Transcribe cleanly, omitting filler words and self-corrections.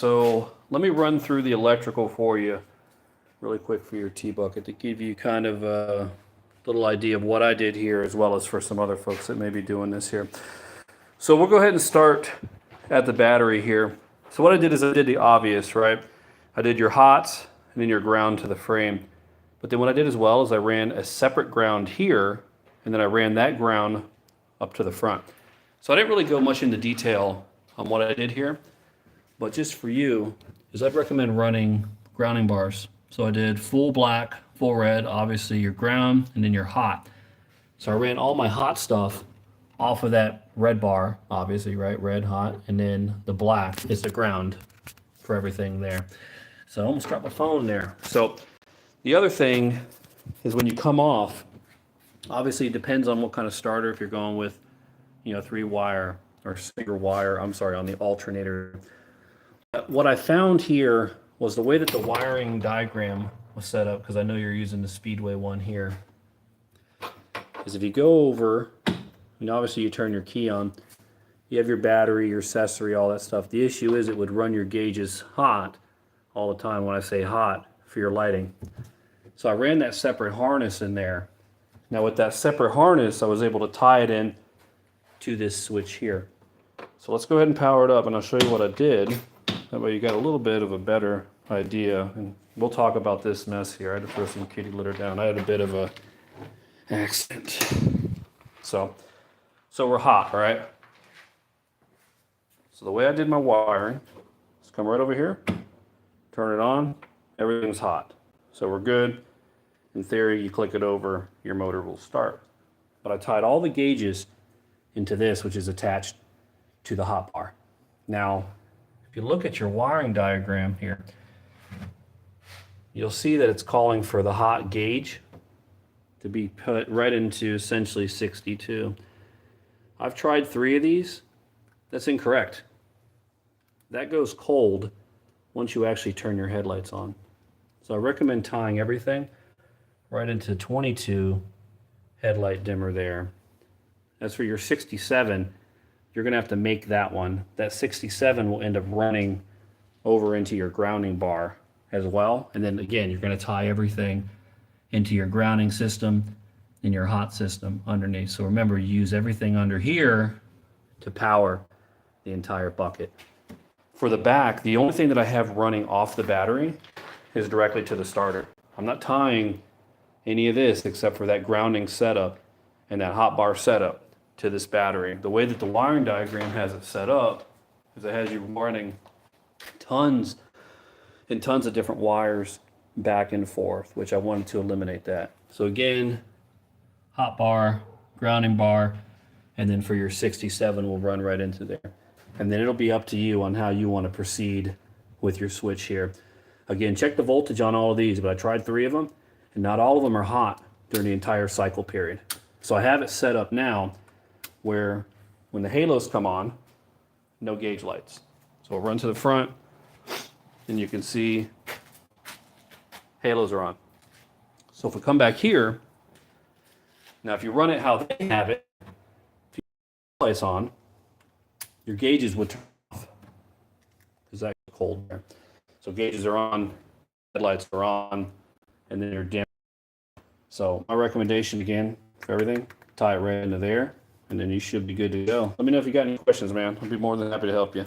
So let me run through the electrical for you really quick for your T-bucket to give you kind of a little idea of what I did here, as well as for some other folks that may be doing this here. So we'll go ahead and start at the battery here. So what I did is I did the obvious, right? I did your hots and then your ground to the frame. But then what I did as well is I ran a separate ground here, and then I ran that ground up to the front. So I didn't really go much into detail on what I did here. But just for you, is I'd recommend running grounding bars. So I did full black, full red, obviously your ground, and then your hot. So I ran all my hot stuff off of that red bar, obviously, right? Red, hot, and then the black is the ground for everything there. So I almost dropped my phone there. So the other thing is when you come off, obviously it depends on what kind of starter, if you're going with, 3-wire or single wire, I'm sorry, on the alternator. What I found here was the way that the wiring diagram was set up, because I know you're using the Speedway one here, is if you go over, obviously you turn your key on, you have your battery, your accessory, all that stuff. The issue is it would run your gauges hot all the time when I say hot for your lighting. So I ran that separate harness in there. Now with that separate harness, I was able to tie it in to this switch here. So let's go ahead and power it up, and I'll show you what I did. That way you got a little bit of a better idea. And we'll talk about this mess here. I had to throw some kitty litter down. I had a bit of a accident. So we're hot, all right? So the way I did my wiring, let's come right over here, turn it on, everything's hot. So we're good. In theory, you click it over, your motor will start. But I tied all the gauges into this, which is attached to the hot bar. Now, if you look at your wiring diagram here, you'll see that it's calling for the hot gauge to be put right into essentially 62. I've tried 3 of these. That's incorrect. That goes cold once you actually turn your headlights on. So I recommend tying everything right into 22 headlight dimmer there. As for your 67, you're going to have to make that one. That 67 will end up running over into your grounding bar as well. And then again, you're going to tie everything into your grounding system and your hot system underneath. So remember, you use everything under here to power the entire bucket. For the back, the only thing that I have running off the battery is directly to the starter. I'm not tying any of this except for that grounding setup and that hot bar setup to this battery. The way that the wiring diagram has it set up is it has you running tons and tons of different wires back and forth, which I wanted to eliminate that. So again, hot bar, grounding bar, and then for your 67 will run right into there. And then it'll be up to you on how you want to proceed with your switch here. Again, check the voltage on all of these, but I tried 3 of them, and not all of them are hot during the entire cycle period. So I have it set up now where when the halos come on, no gauge lights. So we'll run to the front, and you can see halos are on. So if we come back here, now if you run it how they have it, if you put the lights on, your gauges would turn off because that's cold there. So gauges are on, headlights are on, and then you're dim. So my recommendation again for everything, tie it right into there, and then you should be good to go. Let me know if you got any questions, man. I'll be more than happy to help you.